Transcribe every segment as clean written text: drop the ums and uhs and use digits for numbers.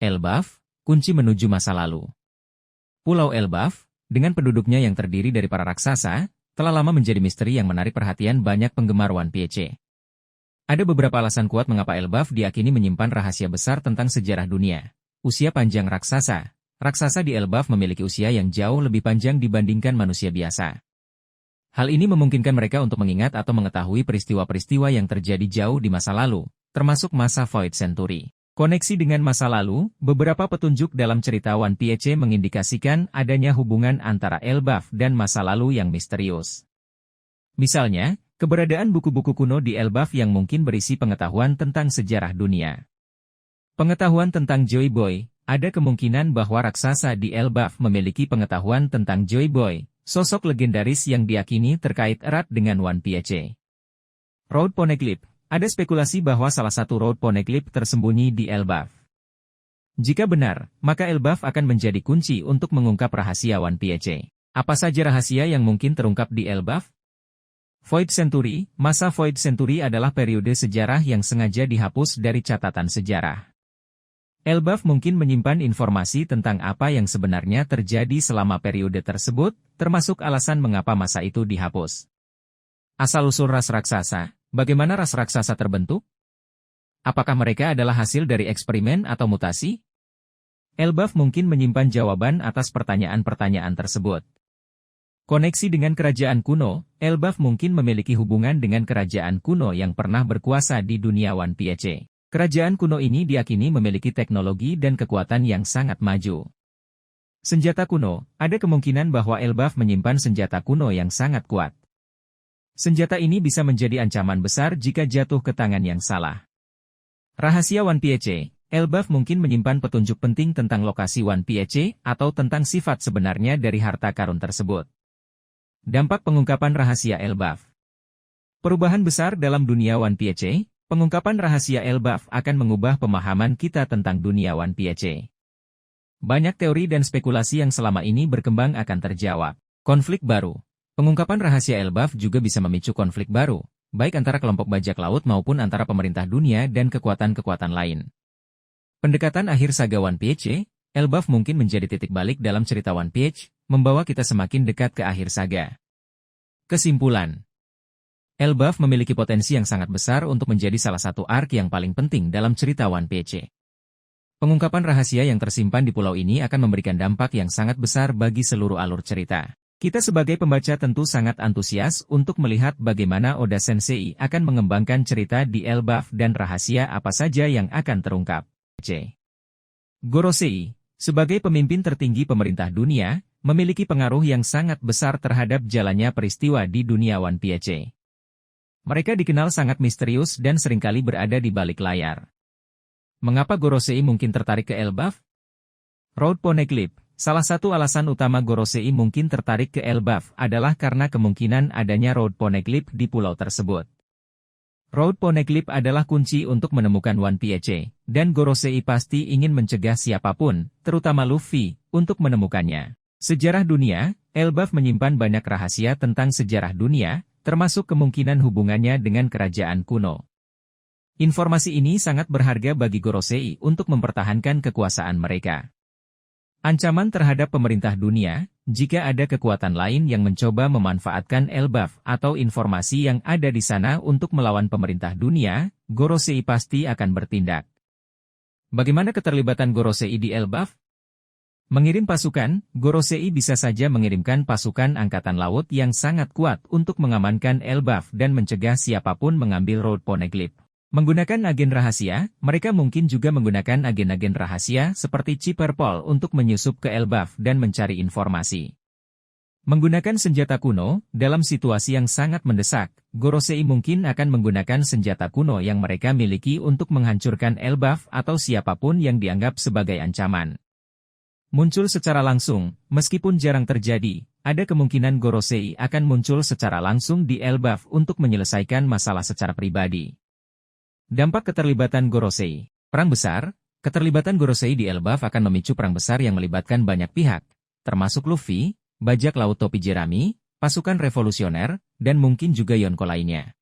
Elbaf, kunci menuju masa lalu. Pulau Elbaf, dengan penduduknya yang terdiri dari para raksasa, telah lama menjadi misteri yang menarik perhatian banyak penggemar One Piece. Ada beberapa alasan kuat mengapa Elbaf diakini menyimpan rahasia besar tentang sejarah dunia. Usia panjang raksasa. Raksasa di Elbaf memiliki usia yang jauh lebih panjang dibandingkan manusia biasa. Hal ini memungkinkan mereka untuk mengingat atau mengetahui peristiwa-peristiwa yang terjadi jauh di masa lalu, termasuk masa Void Century. Koneksi dengan masa lalu, beberapa petunjuk dalam cerita One Piece mengindikasikan adanya hubungan antara Elbaf dan masa lalu yang misterius. Misalnya, keberadaan buku-buku kuno di Elbaf yang mungkin berisi pengetahuan tentang sejarah dunia. Pengetahuan tentang Joy Boy, ada kemungkinan bahwa raksasa di Elbaf memiliki pengetahuan tentang Joy Boy, sosok legendaris yang diyakini terkait erat dengan One Piece. Road Poneglyph. Ada spekulasi bahwa salah satu Road Poneglyph tersembunyi di Elbaf. Jika benar, maka Elbaf akan menjadi kunci untuk mengungkap rahasia One Piece. Apa saja rahasia yang mungkin terungkap di Elbaf? Void Century. Masa Void Century adalah periode sejarah yang sengaja dihapus dari catatan sejarah. Elbaf mungkin menyimpan informasi tentang apa yang sebenarnya terjadi selama periode tersebut, termasuk alasan mengapa masa itu dihapus. Asal-usul ras raksasa. Bagaimana ras raksasa terbentuk? Apakah mereka adalah hasil dari eksperimen atau mutasi? Elbaf mungkin menyimpan jawaban atas pertanyaan-pertanyaan tersebut. Koneksi dengan kerajaan kuno. Elbaf mungkin memiliki hubungan dengan kerajaan kuno yang pernah berkuasa di dunia One Piece. Kerajaan kuno ini diyakini memiliki teknologi dan kekuatan yang sangat maju. Senjata kuno. Ada kemungkinan bahwa Elbaf menyimpan senjata kuno yang sangat kuat. Senjata ini bisa menjadi ancaman besar jika jatuh ke tangan yang salah. Rahasia One Piece. Elbaf mungkin menyimpan petunjuk penting tentang lokasi One Piece atau tentang sifat sebenarnya dari harta karun tersebut. Dampak pengungkapan rahasia Elbaf. Perubahan besar dalam dunia One Piece. Pengungkapan rahasia Elbaf akan mengubah pemahaman kita tentang dunia One Piece. Banyak teori dan spekulasi yang selama ini berkembang akan terjawab. Konflik baru. Pengungkapan rahasia Elbaf juga bisa memicu konflik baru, baik antara kelompok bajak laut maupun antara pemerintah dunia dan kekuatan-kekuatan lain. Pendekatan akhir saga One Piece, Elbaf mungkin menjadi titik balik dalam cerita One Piece, membawa kita semakin dekat ke akhir saga. Kesimpulan. Elbaf memiliki potensi yang sangat besar untuk menjadi salah satu arc yang paling penting dalam cerita One Piece. Pengungkapan rahasia yang tersimpan di pulau ini akan memberikan dampak yang sangat besar bagi seluruh alur cerita. Kita sebagai pembaca tentu sangat antusias untuk melihat bagaimana Oda Sensei akan mengembangkan cerita di Elbaf dan rahasia apa saja yang akan terungkap. Gorosei, sebagai pemimpin tertinggi pemerintah dunia, memiliki pengaruh yang sangat besar terhadap jalannya peristiwa di dunia One Piece. Mereka dikenal sangat misterius dan seringkali berada di balik layar. Mengapa Gorosei mungkin tertarik ke Elbaf? Road Poneglyph. Salah satu alasan utama Gorosei mungkin tertarik ke Elbaf adalah karena kemungkinan adanya Road Poneglyph di pulau tersebut. Road Poneglyph adalah kunci untuk menemukan One Piece, dan Gorosei pasti ingin mencegah siapapun, terutama Luffy, untuk menemukannya. Sejarah dunia. Elbaf menyimpan banyak rahasia tentang sejarah dunia, termasuk kemungkinan hubungannya dengan kerajaan kuno. Informasi ini sangat berharga bagi Gorosei untuk mempertahankan kekuasaan mereka. Ancaman terhadap pemerintah dunia. Jika ada kekuatan lain yang mencoba memanfaatkan Elbaf atau informasi yang ada di sana untuk melawan pemerintah dunia, Gorosei pasti akan bertindak. Bagaimana keterlibatan Gorosei di Elbaf? Mengirim pasukan. Gorosei bisa saja mengirimkan pasukan angkatan laut yang sangat kuat untuk mengamankan Elbaf dan mencegah siapapun mengambil Road Poneglyph. Menggunakan agen rahasia, mereka mungkin juga menggunakan agen-agen rahasia seperti Chipper Paul untuk menyusup ke Elbaf dan mencari informasi. Menggunakan senjata kuno, dalam situasi yang sangat mendesak, Gorosei mungkin akan menggunakan senjata kuno yang mereka miliki untuk menghancurkan Elbaf atau siapapun yang dianggap sebagai ancaman. Muncul secara langsung, meskipun jarang terjadi, ada kemungkinan Gorosei akan muncul secara langsung di Elbaf untuk menyelesaikan masalah secara pribadi. Dampak keterlibatan Gorosei. Perang besar. Keterlibatan Gorosei di Elbaf akan memicu perang besar yang melibatkan banyak pihak, termasuk Luffy, bajak laut topi jerami, pasukan revolusioner, dan mungkin juga Yonko lainnya.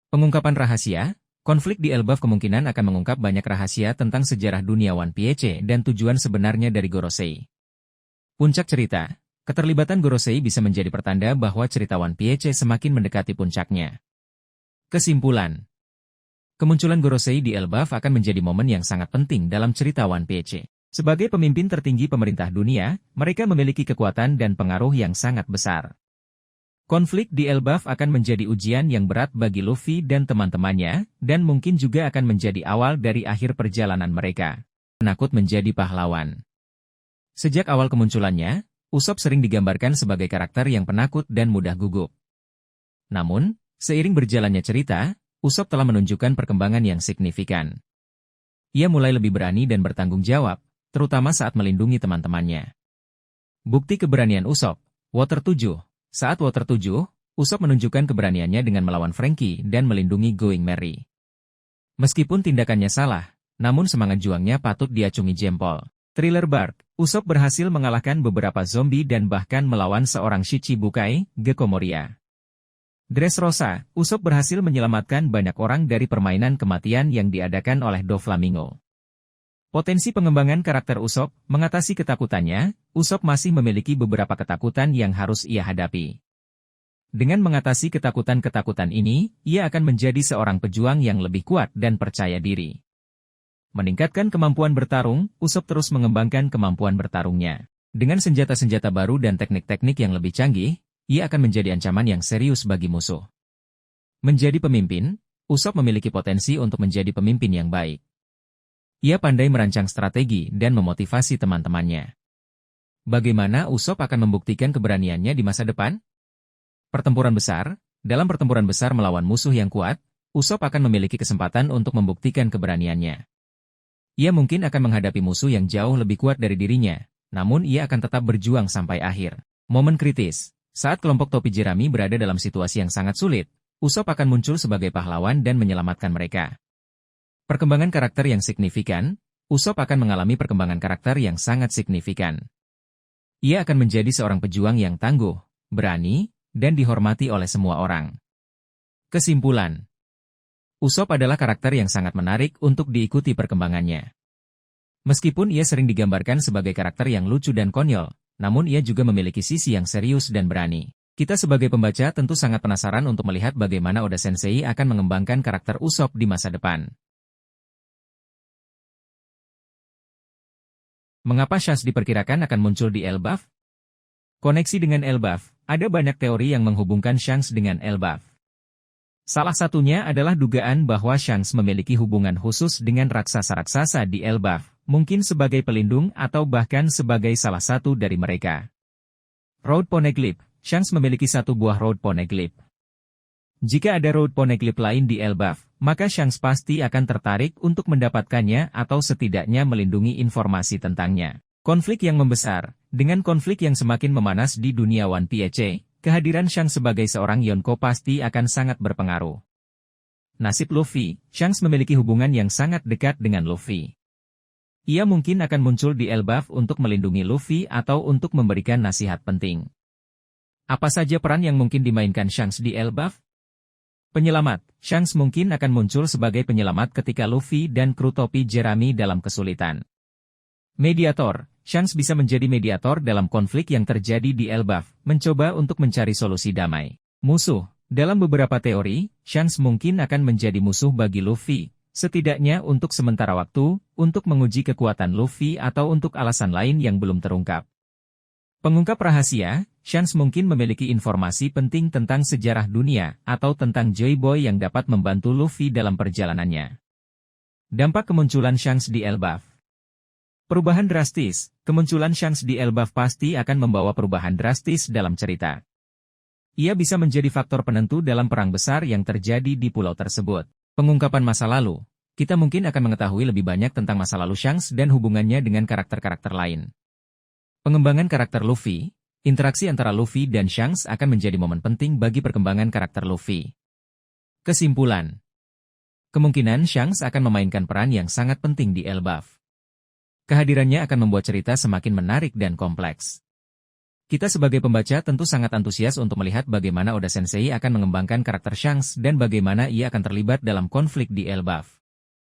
Pengungkapan rahasia. Konflik di Elbaf kemungkinan akan mengungkap banyak rahasia tentang sejarah dunia One Piece dan tujuan sebenarnya dari Gorosei. Puncak cerita, keterlibatan Gorosei bisa menjadi pertanda bahwa cerita One Piece semakin mendekati puncaknya. Kesimpulan, kemunculan Gorosei di Elbaf akan menjadi momen yang sangat penting dalam cerita One Piece. Sebagai pemimpin tertinggi pemerintah dunia, mereka memiliki kekuatan dan pengaruh yang sangat besar. Konflik di Elbaf akan menjadi ujian yang berat bagi Luffy dan teman-temannya, dan mungkin juga akan menjadi awal dari akhir perjalanan mereka. Penakut menjadi pahlawan. Sejak awal kemunculannya, Usopp sering digambarkan sebagai karakter yang penakut dan mudah gugup. Namun, seiring berjalannya cerita, Usopp telah menunjukkan perkembangan yang signifikan. Ia mulai lebih berani dan bertanggung jawab, terutama saat melindungi teman-temannya. Bukti keberanian Usopp, Water 7. Saat Water 7, Usopp menunjukkan keberaniannya dengan melawan Franky dan melindungi Going Merry. Meskipun tindakannya salah, namun semangat juangnya patut diacungi jempol. Thriller Bark, Usopp berhasil mengalahkan beberapa zombie dan bahkan melawan seorang Shichibukai, Gecko Moria. Dressrosa, Usopp berhasil menyelamatkan banyak orang dari permainan kematian yang diadakan oleh Doflamingo. Potensi pengembangan karakter Usopp, mengatasi ketakutannya, Usopp masih memiliki beberapa ketakutan yang harus ia hadapi. Dengan mengatasi ketakutan-ketakutan ini, ia akan menjadi seorang pejuang yang lebih kuat dan percaya diri. Meningkatkan kemampuan bertarung, Usopp terus mengembangkan kemampuan bertarungnya. Dengan senjata-senjata baru dan teknik-teknik yang lebih canggih, ia akan menjadi ancaman yang serius bagi musuh. Menjadi pemimpin, Usopp memiliki potensi untuk menjadi pemimpin yang baik. Ia pandai merancang strategi dan memotivasi teman-temannya. Bagaimana Usopp akan membuktikan keberaniannya di masa depan? Pertempuran besar, dalam pertempuran besar melawan musuh yang kuat, Usopp akan memiliki kesempatan untuk membuktikan keberaniannya. Ia mungkin akan menghadapi musuh yang jauh lebih kuat dari dirinya, namun ia akan tetap berjuang sampai akhir. Momen kritis, saat kelompok topi jerami berada dalam situasi yang sangat sulit, Usopp akan muncul sebagai pahlawan dan menyelamatkan mereka. Perkembangan karakter yang signifikan, Usopp akan mengalami perkembangan karakter yang sangat signifikan. Ia akan menjadi seorang pejuang yang tangguh, berani, dan dihormati oleh semua orang. Kesimpulan, Usopp adalah karakter yang sangat menarik untuk diikuti perkembangannya. Meskipun ia sering digambarkan sebagai karakter yang lucu dan konyol, namun ia juga memiliki sisi yang serius dan berani. Kita sebagai pembaca tentu sangat penasaran untuk melihat bagaimana Oda Sensei akan mengembangkan karakter Usopp di masa depan. Mengapa Shanks diperkirakan akan muncul di Elbaf? Koneksi dengan Elbaf, ada banyak teori yang menghubungkan Shanks dengan Elbaf. Salah satunya adalah dugaan bahwa Shanks memiliki hubungan khusus dengan raksasa-raksasa di Elbaf, mungkin sebagai pelindung atau bahkan sebagai salah satu dari mereka. Road Poneglyph, Shanks memiliki satu buah Road Poneglyph. Jika ada Road Poneglyph lain di Elbaf, maka Shanks pasti akan tertarik untuk mendapatkannya atau setidaknya melindungi informasi tentangnya. Konflik yang membesar, dengan konflik yang semakin memanas di dunia One Piece, kehadiran Shanks sebagai seorang Yonko pasti akan sangat berpengaruh. Nasib Luffy, Shanks memiliki hubungan yang sangat dekat dengan Luffy. Ia mungkin akan muncul di Elbaf untuk melindungi Luffy atau untuk memberikan nasihat penting. Apa saja peran yang mungkin dimainkan Shanks di Elbaf? Penyelamat, Shanks mungkin akan muncul sebagai penyelamat ketika Luffy dan kru topi jerami dalam kesulitan. Mediator, Shanks bisa menjadi mediator dalam konflik yang terjadi di Elbaf, mencoba untuk mencari solusi damai. Musuh, dalam beberapa teori, Shanks mungkin akan menjadi musuh bagi Luffy, setidaknya untuk sementara waktu, untuk menguji kekuatan Luffy atau untuk alasan lain yang belum terungkap. Pengungkap rahasia, Shanks mungkin memiliki informasi penting tentang sejarah dunia atau tentang Joy Boy yang dapat membantu Luffy dalam perjalanannya. Dampak kemunculan Shanks di Elbaf. Perubahan drastis, kemunculan Shanks di Elbaf pasti akan membawa perubahan drastis dalam cerita. Ia bisa menjadi faktor penentu dalam perang besar yang terjadi di pulau tersebut. Pengungkapan masa lalu, kita mungkin akan mengetahui lebih banyak tentang masa lalu Shanks dan hubungannya dengan karakter-karakter lain. Pengembangan karakter Luffy, interaksi antara Luffy dan Shanks akan menjadi momen penting bagi perkembangan karakter Luffy. Kesimpulan, kemungkinan Shanks akan memainkan peran yang sangat penting di Elbaf. Kehadirannya akan membuat cerita semakin menarik dan kompleks. Kita sebagai pembaca tentu sangat antusias untuk melihat bagaimana Oda Sensei akan mengembangkan karakter Shanks dan bagaimana ia akan terlibat dalam konflik di Elbaf.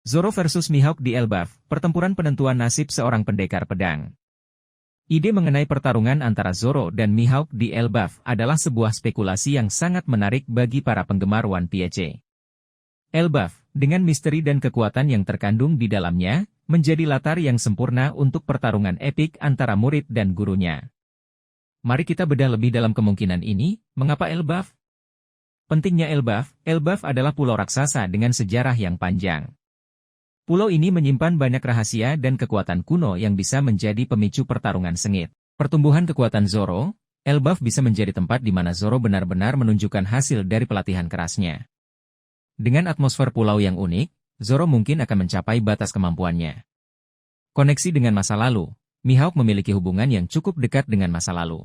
Zoro versus Mihawk di Elbaf, pertempuran penentuan nasib seorang pendekar pedang. Ide mengenai pertarungan antara Zoro dan Mihawk di Elbaf adalah sebuah spekulasi yang sangat menarik bagi para penggemar One Piece. Elbaf, dengan misteri dan kekuatan yang terkandung di dalamnya, menjadi latar yang sempurna untuk pertarungan epik antara murid dan gurunya. Mari kita bedah lebih dalam kemungkinan ini. Mengapa Elbaf? Pentingnya Elbaf. Elbaf adalah pulau raksasa dengan sejarah yang panjang. Pulau ini menyimpan banyak rahasia dan kekuatan kuno yang bisa menjadi pemicu pertarungan sengit. Pertumbuhan kekuatan Zoro, Elbaf bisa menjadi tempat di mana Zoro benar-benar menunjukkan hasil dari pelatihan kerasnya. Dengan atmosfer pulau yang unik, Zoro mungkin akan mencapai batas kemampuannya. Koneksi dengan masa lalu, Mihawk memiliki hubungan yang cukup dekat dengan masa lalu.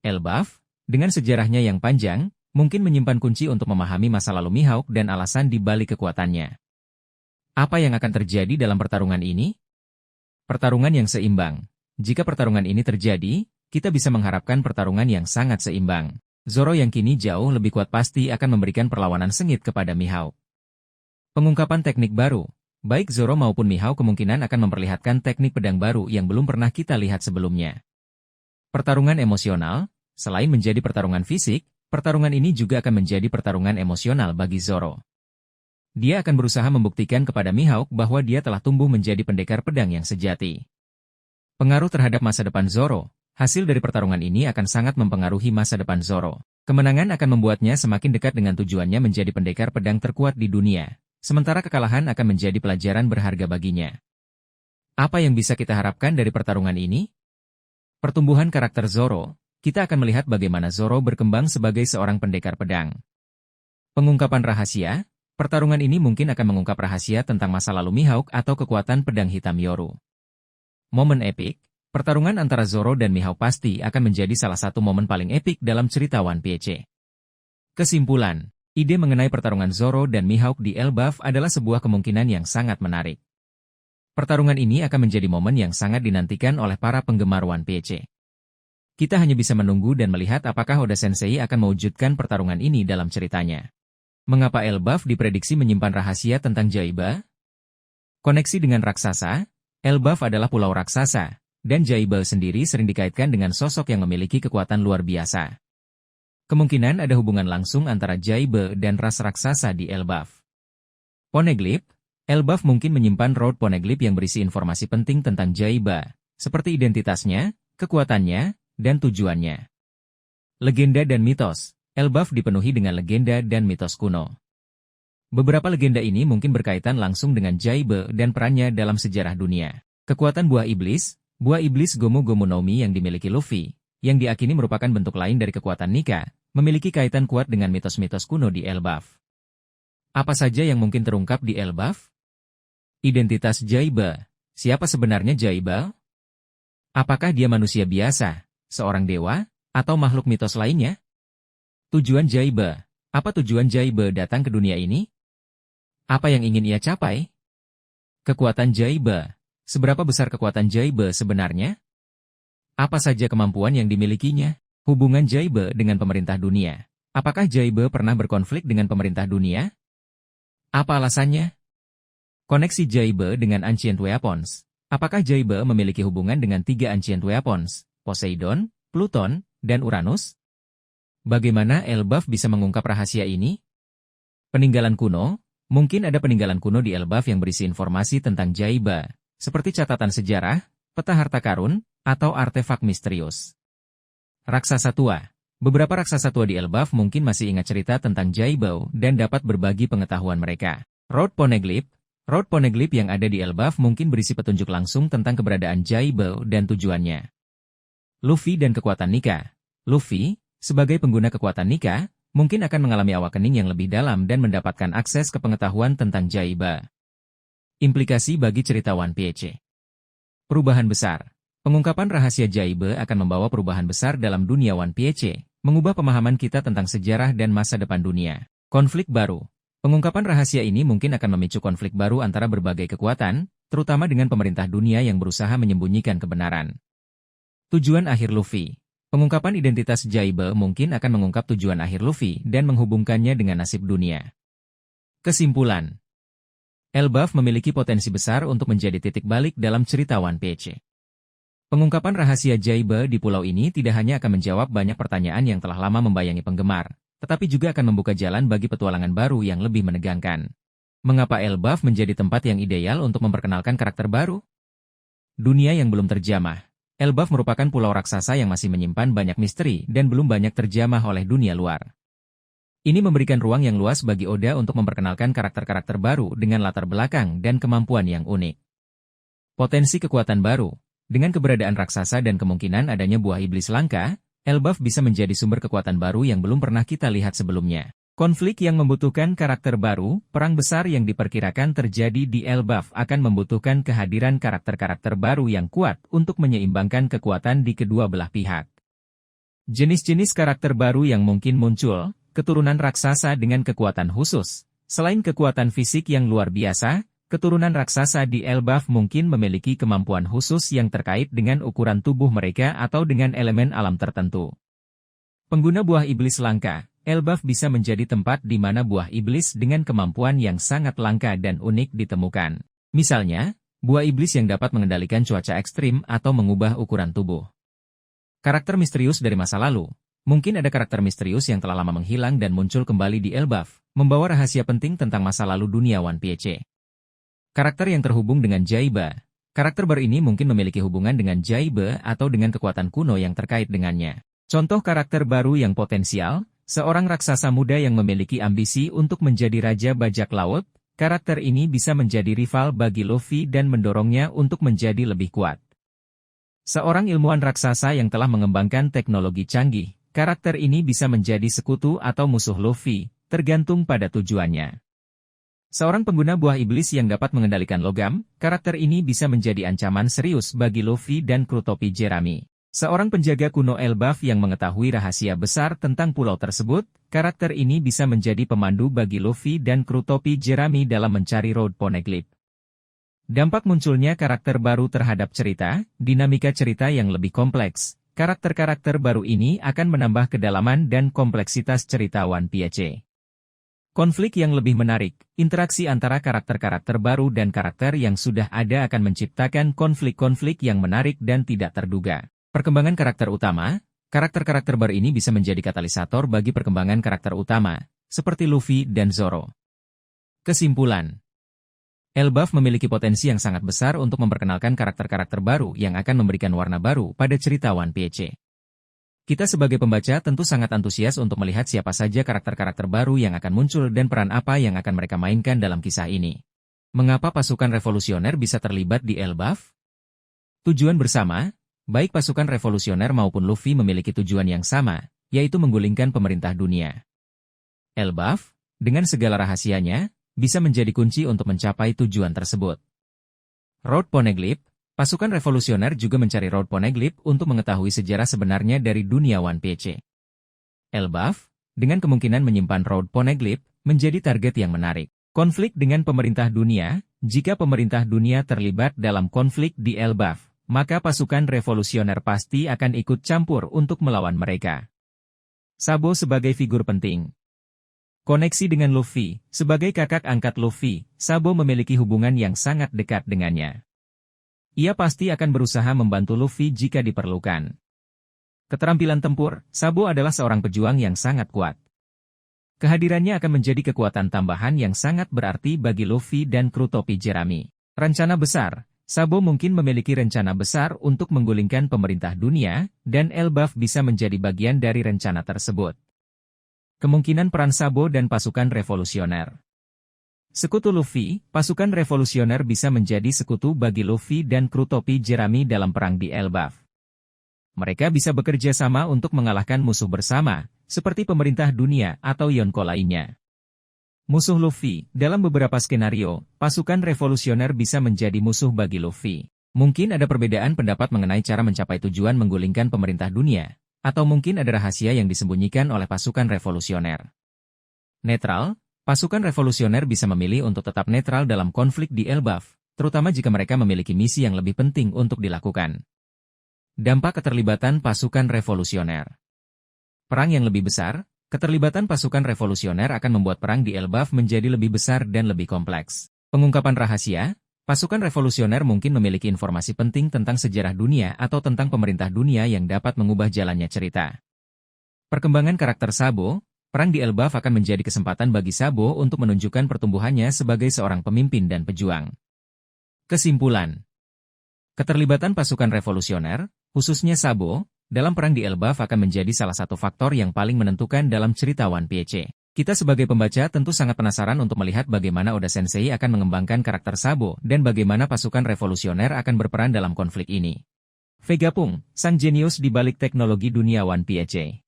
Elbaf, dengan sejarahnya yang panjang, mungkin menyimpan kunci untuk memahami masa lalu Mihawk dan alasan di balik kekuatannya. Apa yang akan terjadi dalam pertarungan ini? Pertarungan yang seimbang. Jika pertarungan ini terjadi, kita bisa mengharapkan pertarungan yang sangat seimbang. Zoro yang kini jauh lebih kuat pasti akan memberikan perlawanan sengit kepada Mihawk. Pengungkapan teknik baru. Baik Zoro maupun Mihawk kemungkinan akan memperlihatkan teknik pedang baru yang belum pernah kita lihat sebelumnya. Pertarungan emosional, selain menjadi pertarungan fisik, pertarungan ini juga akan menjadi pertarungan emosional bagi Zoro. Dia akan berusaha membuktikan kepada Mihawk bahwa dia telah tumbuh menjadi pendekar pedang yang sejati. Pengaruh terhadap masa depan Zoro, hasil dari pertarungan ini akan sangat mempengaruhi masa depan Zoro. Kemenangan akan membuatnya semakin dekat dengan tujuannya menjadi pendekar pedang terkuat di dunia, sementara kekalahan akan menjadi pelajaran berharga baginya. Apa yang bisa kita harapkan dari pertarungan ini? Pertumbuhan karakter Zoro, kita akan melihat bagaimana Zoro berkembang sebagai seorang pendekar pedang. Pengungkapan rahasia, pertarungan ini mungkin akan mengungkap rahasia tentang masa lalu Mihawk atau kekuatan pedang hitam Yoru. Momen epik, pertarungan antara Zoro dan Mihawk pasti akan menjadi salah satu momen paling epik dalam cerita One Piece. Kesimpulan, ide mengenai pertarungan Zoro dan Mihawk di Elbaf adalah sebuah kemungkinan yang sangat menarik. Pertarungan ini akan menjadi momen yang sangat dinantikan oleh para penggemar One Piece. Kita hanya bisa menunggu dan melihat apakah Oda Sensei akan mewujudkan pertarungan ini dalam ceritanya. Mengapa Elbaf diprediksi menyimpan rahasia tentang Jaiba? Koneksi dengan raksasa, Elbaf adalah pulau raksasa, dan Jaiba sendiri sering dikaitkan dengan sosok yang memiliki kekuatan luar biasa. Kemungkinan ada hubungan langsung antara Jaiba dan ras raksasa di Elbaf. Poneglyph, Elbaf mungkin menyimpan Road Poneglyph yang berisi informasi penting tentang Jaiba, seperti identitasnya, kekuatannya, dan tujuannya. Legenda dan mitos, Elbaf dipenuhi dengan legenda dan mitos kuno. Beberapa legenda ini mungkin berkaitan langsung dengan Jaiba dan perannya dalam sejarah dunia. Kekuatan buah iblis Gomu Gomu no Mi yang dimiliki Luffy, yang diakini merupakan bentuk lain dari kekuatan Nika, memiliki kaitan kuat dengan mitos-mitos kuno di Elbaf. Apa saja yang mungkin terungkap di Elbaf? Identitas Jaiba. Siapa sebenarnya Jaiba? Apakah dia manusia biasa, seorang dewa, atau makhluk mitos lainnya? Tujuan Jaiba. Apa tujuan Jaiba datang ke dunia ini? Apa yang ingin ia capai? Kekuatan Jaiba. Seberapa besar kekuatan Jaiba sebenarnya? Apa saja kemampuan yang dimilikinya? Hubungan Jaiba dengan pemerintah dunia. Apakah Jaiba pernah berkonflik dengan pemerintah dunia? Apa alasannya? Koneksi Jaiba dengan Ancient Weapons. Apakah Jaiba memiliki hubungan dengan 3 Ancient Weapons, Poseidon, Pluton, dan Uranus? Bagaimana Elbaf bisa mengungkap rahasia ini? Peninggalan kuno. Mungkin ada peninggalan kuno di Elbaf yang berisi informasi tentang Jaiba, seperti catatan sejarah, peta harta karun, atau artefak misterius. Raksasa tua. Beberapa raksasa tua di Elbaf mungkin masih ingat cerita tentang Jaiba dan dapat berbagi pengetahuan mereka. Road Poneglyph yang ada di Elbaf mungkin berisi petunjuk langsung tentang keberadaan Jaiba dan tujuannya. Luffy dan kekuatan Nika. Luffy, sebagai pengguna kekuatan Nika, mungkin akan mengalami awakening yang lebih dalam dan mendapatkan akses ke pengetahuan tentang Jaiba. Implikasi bagi cerita One Piece. Perubahan besar. Pengungkapan rahasia Jaiba akan membawa perubahan besar dalam dunia One Piece, mengubah pemahaman kita tentang sejarah dan masa depan dunia. Konflik baru. Pengungkapan rahasia ini mungkin akan memicu konflik baru antara berbagai kekuatan, terutama dengan pemerintah dunia yang berusaha menyembunyikan kebenaran. Tujuan akhir Luffy. Pengungkapan identitas Jaibe mungkin akan mengungkap tujuan akhir Luffy dan menghubungkannya dengan nasib dunia. Kesimpulan, Elbaf memiliki potensi besar untuk menjadi titik balik dalam cerita One Piece. Pengungkapan rahasia Jaibe di pulau ini tidak hanya akan menjawab banyak pertanyaan yang telah lama membayangi penggemar, tetapi juga akan membuka jalan bagi petualangan baru yang lebih menegangkan. Mengapa Elbaf menjadi tempat yang ideal untuk memperkenalkan karakter baru? Dunia yang belum terjamah. Elbaf merupakan pulau raksasa yang masih menyimpan banyak misteri dan belum banyak terjamah oleh dunia luar. Ini memberikan ruang yang luas bagi Oda untuk memperkenalkan karakter-karakter baru dengan latar belakang dan kemampuan yang unik. Potensi kekuatan baru. Dengan keberadaan raksasa dan kemungkinan adanya buah iblis langka, Elbaf bisa menjadi sumber kekuatan baru yang belum pernah kita lihat sebelumnya. Konflik yang membutuhkan karakter baru, perang besar yang diperkirakan terjadi di Elbaf akan membutuhkan kehadiran karakter-karakter baru yang kuat untuk menyeimbangkan kekuatan di kedua belah pihak. Jenis-jenis karakter baru yang mungkin muncul, keturunan raksasa dengan kekuatan khusus. Selain kekuatan fisik yang luar biasa, keturunan raksasa di Elbaf mungkin memiliki kemampuan khusus yang terkait dengan ukuran tubuh mereka atau dengan elemen alam tertentu. Pengguna buah iblis langka. Elbaf bisa menjadi tempat di mana buah iblis dengan kemampuan yang sangat langka dan unik ditemukan. Misalnya, buah iblis yang dapat mengendalikan cuaca ekstrim atau mengubah ukuran tubuh. Karakter misterius dari masa lalu. Mungkin ada karakter misterius yang telah lama menghilang dan muncul kembali di Elbaf, membawa rahasia penting tentang masa lalu dunia One Piece. Karakter yang terhubung dengan Jaibe. Karakter baru ini mungkin memiliki hubungan dengan Jaibe atau dengan kekuatan kuno yang terkait dengannya. Contoh karakter baru yang potensial, seorang raksasa muda yang memiliki ambisi untuk menjadi raja bajak laut, karakter ini bisa menjadi rival bagi Luffy dan mendorongnya untuk menjadi lebih kuat. Seorang ilmuwan raksasa yang telah mengembangkan teknologi canggih, karakter ini bisa menjadi sekutu atau musuh Luffy, tergantung pada tujuannya. Seorang pengguna buah iblis yang dapat mengendalikan logam, karakter ini bisa menjadi ancaman serius bagi Luffy dan kru topi Jerami. Seorang penjaga kuno Elbaf yang mengetahui rahasia besar tentang pulau tersebut, karakter ini bisa menjadi pemandu bagi Luffy dan kru topi Jerami dalam mencari Road Poneglyph. Dampak munculnya karakter baru terhadap cerita, dinamika cerita yang lebih kompleks. Karakter-karakter baru ini akan menambah kedalaman dan kompleksitas cerita One Piece. Konflik yang lebih menarik, interaksi antara karakter-karakter baru dan karakter yang sudah ada akan menciptakan konflik-konflik yang menarik dan tidak terduga. Perkembangan karakter utama, karakter-karakter baru ini bisa menjadi katalisator bagi perkembangan karakter utama, seperti Luffy dan Zoro. Kesimpulan, Elbaf memiliki potensi yang sangat besar untuk memperkenalkan karakter-karakter baru yang akan memberikan warna baru pada cerita One Piece. Kita sebagai pembaca tentu sangat antusias untuk melihat siapa saja karakter-karakter baru yang akan muncul dan peran apa yang akan mereka mainkan dalam kisah ini. Mengapa pasukan revolusioner bisa terlibat di Elbaf? Tujuan bersama. Baik pasukan revolusioner maupun Luffy memiliki tujuan yang sama, yaitu menggulingkan pemerintah dunia. Elbaf, dengan segala rahasianya, bisa menjadi kunci untuk mencapai tujuan tersebut. Road Poneglyph, pasukan revolusioner juga mencari Road Poneglyph untuk mengetahui sejarah sebenarnya dari dunia One Piece. Elbaf, dengan kemungkinan menyimpan Road Poneglyph, menjadi target yang menarik. Konflik dengan pemerintah dunia, jika pemerintah dunia terlibat dalam konflik di Elbaf, maka pasukan revolusioner pasti akan ikut campur untuk melawan mereka. Sabo sebagai figur penting. Koneksi dengan Luffy, sebagai kakak angkat Luffy, Sabo memiliki hubungan yang sangat dekat dengannya. Ia pasti akan berusaha membantu Luffy jika diperlukan. Keterampilan tempur, Sabo adalah seorang pejuang yang sangat kuat. Kehadirannya akan menjadi kekuatan tambahan yang sangat berarti bagi Luffy dan kru topi Jerami. Rencana besar. Sabo mungkin memiliki rencana besar untuk menggulingkan pemerintah dunia, dan Elbaf bisa menjadi bagian dari rencana tersebut. Kemungkinan peran Sabo dan pasukan revolusioner. Sekutu Luffy, pasukan revolusioner bisa menjadi sekutu bagi Luffy dan kru topi Jerami dalam perang di Elbaf. Mereka bisa bekerja sama untuk mengalahkan musuh bersama, seperti pemerintah dunia atau Yonko lainnya. Musuh Luffy, dalam beberapa skenario, pasukan revolusioner bisa menjadi musuh bagi Luffy. Mungkin ada perbedaan pendapat mengenai cara mencapai tujuan menggulingkan pemerintah dunia, atau mungkin ada rahasia yang disembunyikan oleh pasukan revolusioner. Netral, pasukan revolusioner bisa memilih untuk tetap netral dalam konflik di Elbaf, terutama jika mereka memiliki misi yang lebih penting untuk dilakukan. Dampak keterlibatan pasukan revolusioner. Perang yang lebih besar, keterlibatan pasukan revolusioner akan membuat perang di Elbaf menjadi lebih besar dan lebih kompleks. Pengungkapan rahasia, pasukan revolusioner mungkin memiliki informasi penting tentang sejarah dunia atau tentang pemerintah dunia yang dapat mengubah jalannya cerita. Perkembangan karakter Sabo, perang di Elbaf akan menjadi kesempatan bagi Sabo untuk menunjukkan pertumbuhannya sebagai seorang pemimpin dan pejuang. Kesimpulan. Keterlibatan pasukan revolusioner, khususnya Sabo, dalam perang di Elbaf akan menjadi salah satu faktor yang paling menentukan dalam cerita One Piece. Kita sebagai pembaca tentu sangat penasaran untuk melihat bagaimana Oda Sensei akan mengembangkan karakter Sabo dan bagaimana pasukan revolusioner akan berperan dalam konflik ini. Vegapunk, sang jenius di balik teknologi dunia One Piece.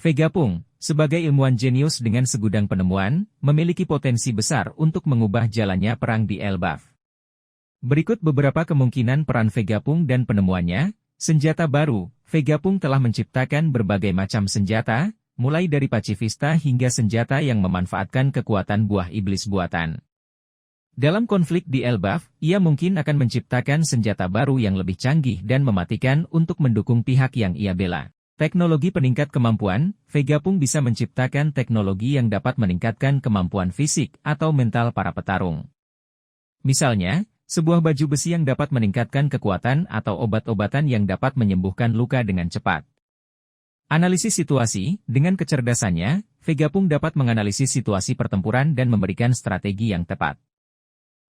Vegapunk, sebagai ilmuwan jenius dengan segudang penemuan, memiliki potensi besar untuk mengubah jalannya perang di Elbaf. Berikut beberapa kemungkinan peran Vegapunk dan penemuannya. Senjata baru, Vegapunk telah menciptakan berbagai macam senjata, mulai dari pacifista hingga senjata yang memanfaatkan kekuatan buah iblis buatan. Dalam konflik di Elbaf, ia mungkin akan menciptakan senjata baru yang lebih canggih dan mematikan untuk mendukung pihak yang ia bela. Teknologi peningkat kemampuan, Vegapunk bisa menciptakan teknologi yang dapat meningkatkan kemampuan fisik atau mental para petarung. Misalnya, sebuah baju besi yang dapat meningkatkan kekuatan atau obat-obatan yang dapat menyembuhkan luka dengan cepat. Analisis situasi, dengan kecerdasannya, Vegapunk dapat menganalisis situasi pertempuran dan memberikan strategi yang tepat.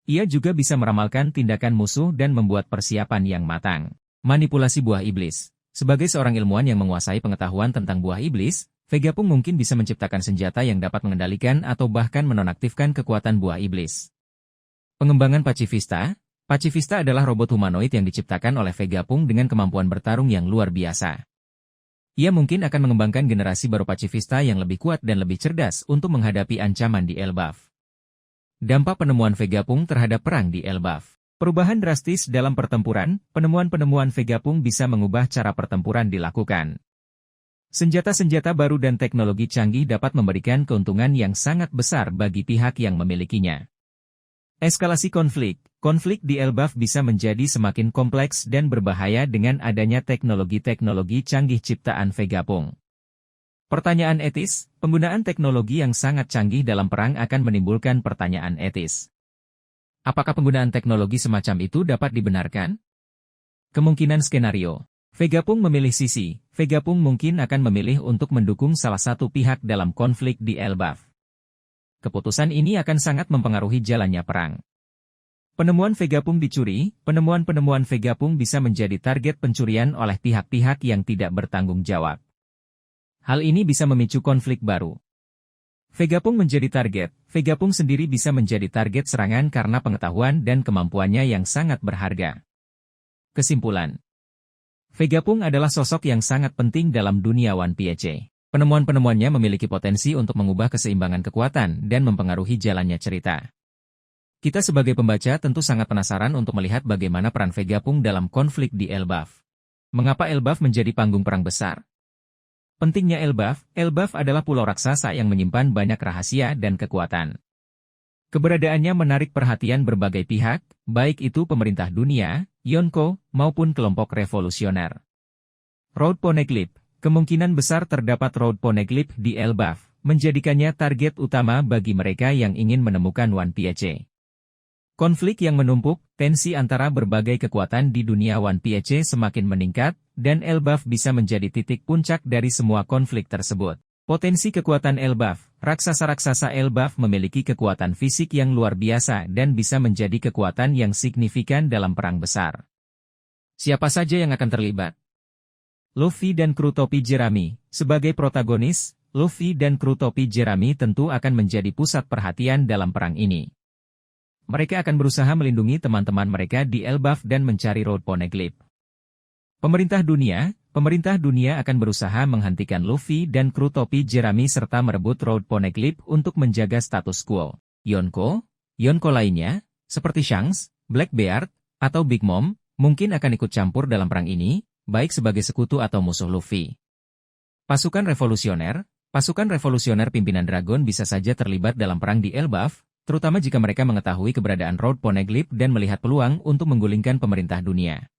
Ia juga bisa meramalkan tindakan musuh dan membuat persiapan yang matang. Manipulasi buah iblis. Sebagai seorang ilmuwan yang menguasai pengetahuan tentang buah iblis, Vegapunk mungkin bisa menciptakan senjata yang dapat mengendalikan atau bahkan menonaktifkan kekuatan buah iblis. Pengembangan pacifista. Pacifista adalah robot humanoid yang diciptakan oleh Vegapunk dengan kemampuan bertarung yang luar biasa. Ia mungkin akan mengembangkan generasi baru pacifista yang lebih kuat dan lebih cerdas untuk menghadapi ancaman di Elbaf. Dampak penemuan Vegapunk terhadap perang di Elbaf. Perubahan drastis dalam pertempuran, penemuan-penemuan Vegapunk bisa mengubah cara pertempuran dilakukan. Senjata-senjata baru dan teknologi canggih dapat memberikan keuntungan yang sangat besar bagi pihak yang memilikinya. Eskalasi konflik. Konflik di Elbaf bisa menjadi semakin kompleks dan berbahaya dengan adanya teknologi-teknologi canggih ciptaan Vegapunk. Pertanyaan etis, penggunaan teknologi yang sangat canggih dalam perang akan menimbulkan pertanyaan etis. Apakah penggunaan teknologi semacam itu dapat dibenarkan? Kemungkinan skenario. Vegapunk memilih sisi. Vegapunk mungkin akan memilih untuk mendukung salah satu pihak dalam konflik di Elbaf. Keputusan ini akan sangat mempengaruhi jalannya perang. Penemuan Vegapunk dicuri, penemuan-penemuan Vegapunk bisa menjadi target pencurian oleh pihak-pihak yang tidak bertanggung jawab. Hal ini bisa memicu konflik baru. Vegapunk menjadi target, Vegapunk sendiri bisa menjadi target serangan karena pengetahuan dan kemampuannya yang sangat berharga. Kesimpulan. Vegapunk adalah sosok yang sangat penting dalam dunia One Piece. Penemuan-penemuannya memiliki potensi untuk mengubah keseimbangan kekuatan dan mempengaruhi jalannya cerita. Kita sebagai pembaca tentu sangat penasaran untuk melihat bagaimana peran Vegapunk dalam konflik di Elbaf. Mengapa Elbaf menjadi panggung perang besar? Pentingnya Elbaf. Elbaf adalah pulau raksasa yang menyimpan banyak rahasia dan kekuatan. Keberadaannya menarik perhatian berbagai pihak, baik itu pemerintah dunia, Yonko, maupun kelompok revolusioner. Road Poneglyph. Kemungkinan besar terdapat Road Poneglyph di Elbaf, menjadikannya target utama bagi mereka yang ingin menemukan One Piece. Konflik yang menumpuk, tensi antara berbagai kekuatan di dunia One Piece semakin meningkat, dan Elbaf bisa menjadi titik puncak dari semua konflik tersebut. Potensi kekuatan Elbaf. Raksasa-raksasa Elbaf memiliki kekuatan fisik yang luar biasa dan bisa menjadi kekuatan yang signifikan dalam perang besar. Siapa saja yang akan terlibat? Luffy dan kru topi jerami. Sebagai protagonis, Luffy dan kru topi jerami tentu akan menjadi pusat perhatian dalam perang ini. Mereka akan berusaha melindungi teman-teman mereka di Elbaf dan mencari Road Poneglyph. Pemerintah dunia akan berusaha menghentikan Luffy dan kru topi jerami serta merebut Road Poneglyph untuk menjaga status quo. Yonko lainnya, seperti Shanks, Blackbeard, atau Big Mom, mungkin akan ikut campur dalam perang ini, baik sebagai sekutu atau musuh Luffy. Pasukan revolusioner pimpinan Dragon bisa saja terlibat dalam perang di Elbaf, terutama jika mereka mengetahui keberadaan Road Poneglyph dan melihat peluang untuk menggulingkan pemerintah dunia.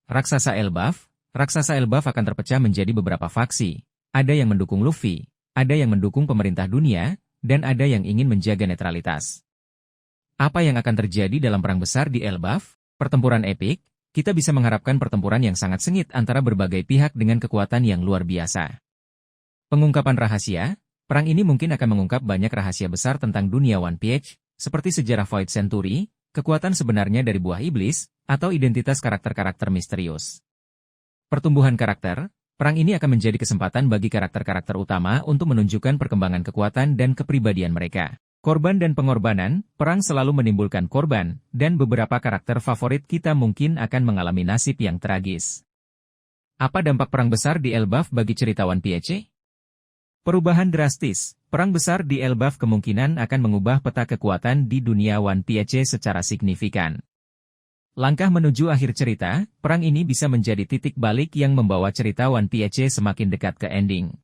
Raksasa Elbaf akan terpecah menjadi beberapa faksi. Ada yang mendukung Luffy, ada yang mendukung pemerintah dunia, dan ada yang ingin menjaga netralitas. Apa yang akan terjadi dalam perang besar di Elbaf? Pertempuran epik, kita bisa mengharapkan pertempuran yang sangat sengit antara berbagai pihak dengan kekuatan yang luar biasa. Pengungkapan rahasia, perang ini mungkin akan mengungkap banyak rahasia besar tentang dunia One Piece, seperti sejarah Void Century, kekuatan sebenarnya dari buah iblis, atau identitas karakter-karakter misterius. Pertumbuhan karakter, perang ini akan menjadi kesempatan bagi karakter-karakter utama untuk menunjukkan perkembangan kekuatan dan kepribadian mereka. Korban dan pengorbanan, perang selalu menimbulkan korban, dan beberapa karakter favorit kita mungkin akan mengalami nasib yang tragis. Apa dampak perang besar di Elbaf bagi cerita One Piece? Perubahan drastis, perang besar di Elbaf kemungkinan akan mengubah peta kekuatan di dunia One Piece secara signifikan. Langkah menuju akhir cerita, perang ini bisa menjadi titik balik yang membawa cerita One Piece semakin dekat ke ending.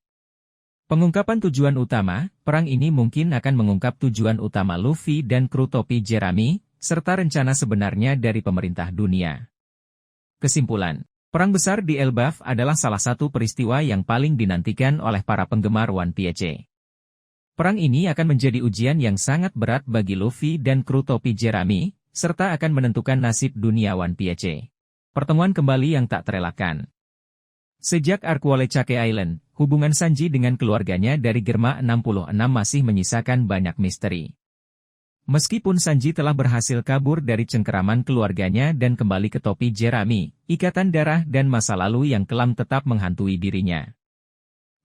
Pengungkapan tujuan utama, perang ini mungkin akan mengungkap tujuan utama Luffy dan kru topi Jerami, serta rencana sebenarnya dari pemerintah dunia. Kesimpulan, perang besar di Elbaf adalah salah satu peristiwa yang paling dinantikan oleh para penggemar One Piece. Perang ini akan menjadi ujian yang sangat berat bagi Luffy dan kru topi Jerami, serta akan menentukan nasib dunia One Piece. Pertemuan kembali yang tak terelakkan. Sejak arc Whole Cake Island, hubungan Sanji dengan keluarganya dari Germa 66 masih menyisakan banyak misteri. Meskipun Sanji telah berhasil kabur dari cengkeraman keluarganya dan kembali ke topi Jerami, ikatan darah dan masa lalu yang kelam tetap menghantui dirinya.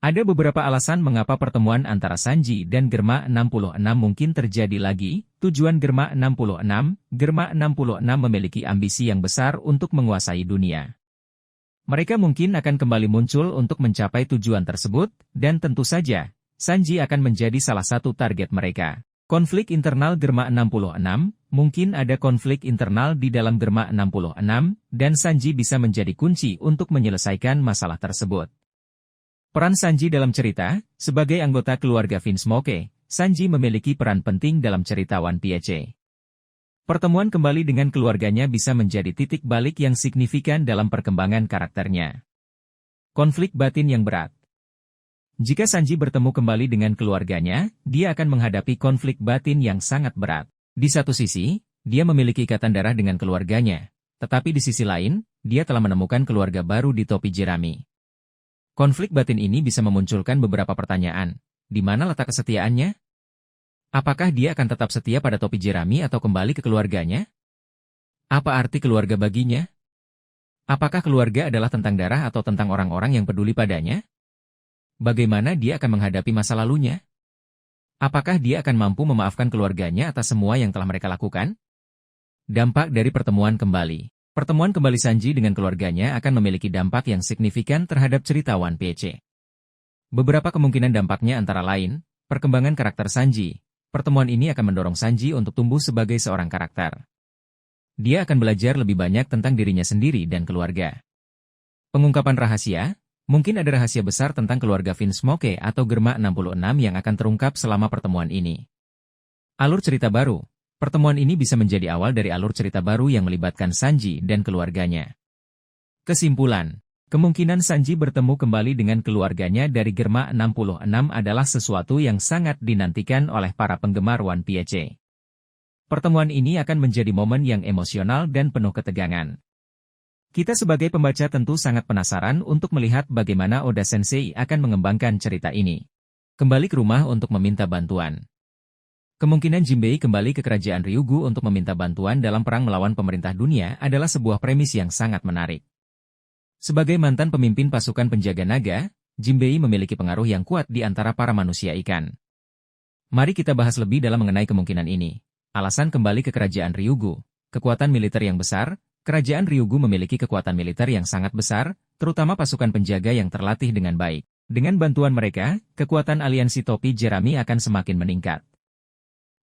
Ada beberapa alasan mengapa pertemuan antara Sanji dan Germa 66 mungkin terjadi lagi. Tujuan Germa 66 memiliki ambisi yang besar untuk menguasai dunia. Mereka mungkin akan kembali muncul untuk mencapai tujuan tersebut, dan tentu saja, Sanji akan menjadi salah satu target mereka. Konflik internal Germa 66, mungkin ada konflik internal di dalam Germa 66, dan Sanji bisa menjadi kunci untuk menyelesaikan masalah tersebut. Peran Sanji dalam cerita, sebagai anggota keluarga Vinsmoke, Sanji memiliki peran penting dalam cerita One Piece. Pertemuan kembali dengan keluarganya bisa menjadi titik balik yang signifikan dalam perkembangan karakternya. Konflik batin yang berat. Jika Sanji bertemu kembali dengan keluarganya, dia akan menghadapi konflik batin yang sangat berat. Di satu sisi, dia memiliki ikatan darah dengan keluarganya, tetapi di sisi lain, dia telah menemukan keluarga baru di topi Jerami. Konflik batin ini bisa memunculkan beberapa pertanyaan. Di mana letak kesetiaannya? Apakah dia akan tetap setia pada topi Jerami atau kembali ke keluarganya? Apa arti keluarga baginya? Apakah keluarga adalah tentang darah atau tentang orang-orang yang peduli padanya? Bagaimana dia akan menghadapi masa lalunya? Apakah dia akan mampu memaafkan keluarganya atas semua yang telah mereka lakukan? Dampak dari pertemuan kembali. Pertemuan kembali Sanji dengan keluarganya akan memiliki dampak yang signifikan terhadap cerita One Piece. Beberapa kemungkinan dampaknya antara lain, perkembangan karakter Sanji. Pertemuan ini akan mendorong Sanji untuk tumbuh sebagai seorang karakter. Dia akan belajar lebih banyak tentang dirinya sendiri dan keluarga. Pengungkapan rahasia, mungkin ada rahasia besar tentang keluarga Vinsmoke atau Germa 66 yang akan terungkap selama pertemuan ini. Alur cerita baru. Pertemuan ini bisa menjadi awal dari alur cerita baru yang melibatkan Sanji dan keluarganya. Kesimpulan, kemungkinan Sanji bertemu kembali dengan keluarganya dari Germa 66 adalah sesuatu yang sangat dinantikan oleh para penggemar One Piece. Pertemuan ini akan menjadi momen yang emosional dan penuh ketegangan. Kita sebagai pembaca tentu sangat penasaran untuk melihat bagaimana Oda Sensei akan mengembangkan cerita ini. Kembali ke rumah untuk meminta bantuan. Kemungkinan Jinbei kembali ke kerajaan Ryugu untuk meminta bantuan dalam perang melawan pemerintah dunia adalah sebuah premis yang sangat menarik. Sebagai mantan pemimpin pasukan penjaga naga, Jinbei memiliki pengaruh yang kuat di antara para manusia ikan. Mari kita bahas lebih dalam mengenai kemungkinan ini. Alasan kembali ke kerajaan Ryugu. Kekuatan militer yang besar, kerajaan Ryugu memiliki kekuatan militer yang sangat besar, terutama pasukan penjaga yang terlatih dengan baik. Dengan bantuan mereka, kekuatan aliansi topi Jerami akan semakin meningkat.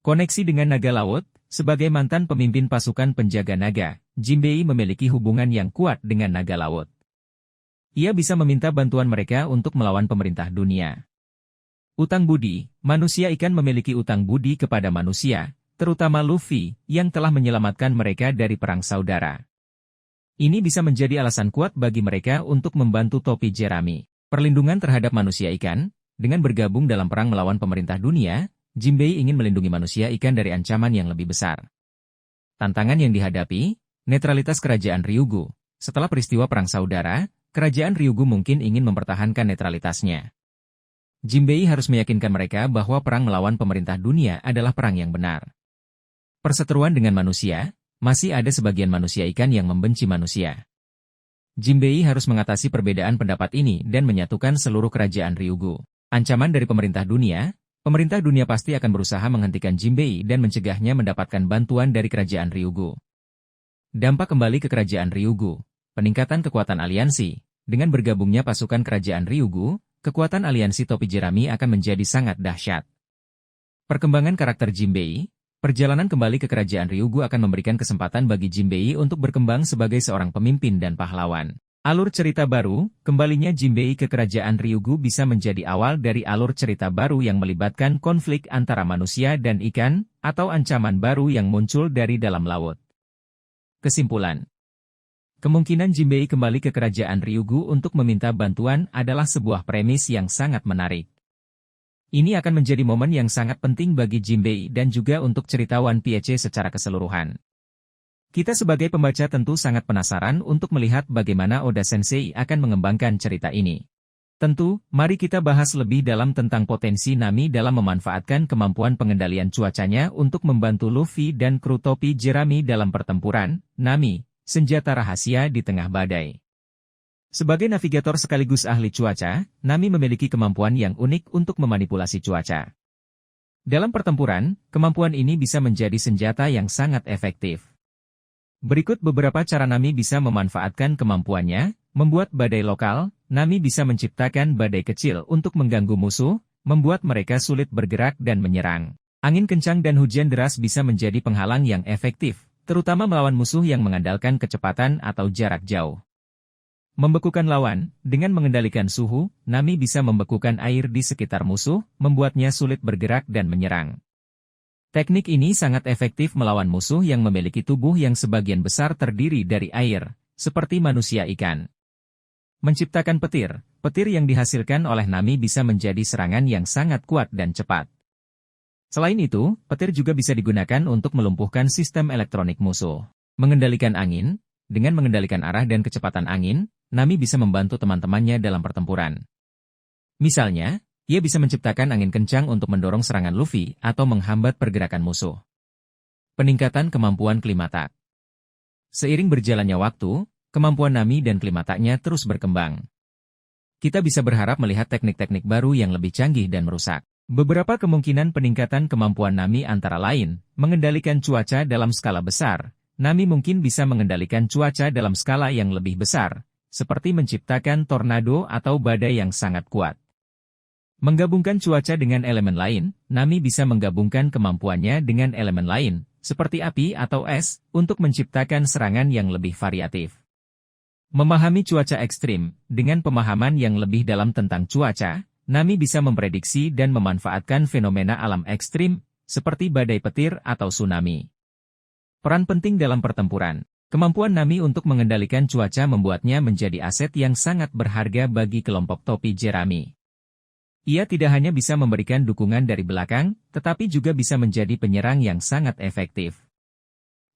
Koneksi dengan naga laut, sebagai mantan pemimpin pasukan penjaga naga, Jinbei memiliki hubungan yang kuat dengan naga laut. Ia bisa meminta bantuan mereka untuk melawan pemerintah dunia. Utang budi, manusia ikan memiliki utang budi kepada manusia, terutama Luffy, yang telah menyelamatkan mereka dari perang saudara. Ini bisa menjadi alasan kuat bagi mereka untuk membantu topi jerami. Perlindungan terhadap manusia ikan, dengan bergabung dalam perang melawan pemerintah dunia, Jinbei ingin melindungi manusia ikan dari ancaman yang lebih besar. Tantangan yang dihadapi, netralitas kerajaan Ryugu. Setelah peristiwa perang saudara, kerajaan Ryugu mungkin ingin mempertahankan netralitasnya. Jinbei harus meyakinkan mereka bahwa perang melawan pemerintah dunia adalah perang yang benar. Perseteruan dengan manusia, masih ada sebagian manusia ikan yang membenci manusia. Jinbei harus mengatasi perbedaan pendapat ini dan menyatukan seluruh kerajaan Ryugu. Ancaman dari pemerintah dunia pasti akan berusaha menghentikan Jinbei dan mencegahnya mendapatkan bantuan dari kerajaan Ryugu. Dampak kembali ke kerajaan Ryugu, peningkatan kekuatan aliansi. Dengan bergabungnya pasukan kerajaan Ryugu, kekuatan aliansi topi jerami akan menjadi sangat dahsyat. Perkembangan karakter Jinbei. Perjalanan kembali ke kerajaan Ryugu akan memberikan kesempatan bagi Jinbei untuk berkembang sebagai seorang pemimpin dan pahlawan. Alur cerita baru, kembalinya Jinbei ke kerajaan Ryugu bisa menjadi awal dari alur cerita baru yang melibatkan konflik antara manusia dan ikan, atau ancaman baru yang muncul dari dalam laut. Kesimpulan. Kemungkinan Jinbei kembali ke kerajaan Ryugu untuk meminta bantuan adalah sebuah premis yang sangat menarik. Ini akan menjadi momen yang sangat penting bagi Jinbei dan juga untuk cerita One Piece secara keseluruhan. Kita sebagai pembaca tentu sangat penasaran untuk melihat bagaimana Oda Sensei akan mengembangkan cerita ini. Tentu, mari kita bahas lebih dalam tentang potensi Nami dalam memanfaatkan kemampuan pengendalian cuacanya untuk membantu Luffy dan kru topi jerami dalam pertempuran. Nami, senjata rahasia di tengah badai. Sebagai navigator sekaligus ahli cuaca, Nami memiliki kemampuan yang unik untuk memanipulasi cuaca. Dalam pertempuran, kemampuan ini bisa menjadi senjata yang sangat efektif. Berikut beberapa cara Nami bisa memanfaatkan kemampuannya, membuat badai lokal. Nami bisa menciptakan badai kecil untuk mengganggu musuh, membuat mereka sulit bergerak dan menyerang. Angin kencang dan hujan deras bisa menjadi penghalang yang efektif, terutama melawan musuh yang mengandalkan kecepatan atau jarak jauh. Membekukan lawan, dengan mengendalikan suhu, Nami bisa membekukan air di sekitar musuh, membuatnya sulit bergerak dan menyerang. Teknik ini sangat efektif melawan musuh yang memiliki tubuh yang sebagian besar terdiri dari air, seperti manusia ikan. Menciptakan petir yang dihasilkan oleh Nami bisa menjadi serangan yang sangat kuat dan cepat. Selain itu, petir juga bisa digunakan untuk melumpuhkan sistem elektronik musuh. Mengendalikan angin, dengan mengendalikan arah dan kecepatan angin, Nami bisa membantu teman-temannya dalam pertempuran. Misalnya, ia bisa menciptakan angin kencang untuk mendorong serangan Luffy atau menghambat pergerakan musuh. Peningkatan kemampuan Klimatak. Seiring berjalannya waktu, kemampuan Nami dan Klimataknya terus berkembang. Kita bisa berharap melihat teknik-teknik baru yang lebih canggih dan merusak. Beberapa kemungkinan peningkatan kemampuan Nami antara lain, mengendalikan cuaca dalam skala besar. Nami mungkin bisa mengendalikan cuaca dalam skala yang lebih besar, seperti menciptakan tornado atau badai yang sangat kuat. Menggabungkan cuaca dengan elemen lain, Nami bisa menggabungkan kemampuannya dengan elemen lain, seperti api atau es, untuk menciptakan serangan yang lebih variatif. Memahami cuaca ekstrim, dengan pemahaman yang lebih dalam tentang cuaca, Nami bisa memprediksi dan memanfaatkan fenomena alam ekstrim, seperti badai petir atau tsunami. Peran penting dalam pertempuran. Kemampuan Nami untuk mengendalikan cuaca membuatnya menjadi aset yang sangat berharga bagi kelompok topi jerami. Ia tidak hanya bisa memberikan dukungan dari belakang, tetapi juga bisa menjadi penyerang yang sangat efektif.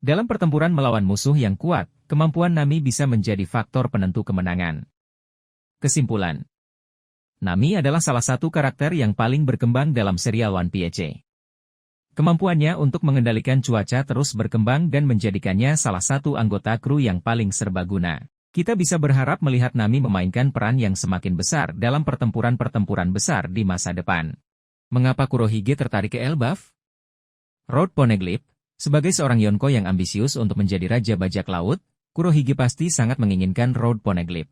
Dalam pertempuran melawan musuh yang kuat, kemampuan Nami bisa menjadi faktor penentu kemenangan. Kesimpulan. Nami adalah salah satu karakter yang paling berkembang dalam serial One Piece. Kemampuannya untuk mengendalikan cuaca terus berkembang dan menjadikannya salah satu anggota kru yang paling serbaguna. Kita bisa berharap melihat Nami memainkan peran yang semakin besar dalam pertempuran-pertempuran besar di masa depan. Mengapa Kurohige tertarik ke Elbaf? Road Poneglyph, sebagai seorang Yonko yang ambisius untuk menjadi Raja Bajak Laut, Kurohige pasti sangat menginginkan Road Poneglyph.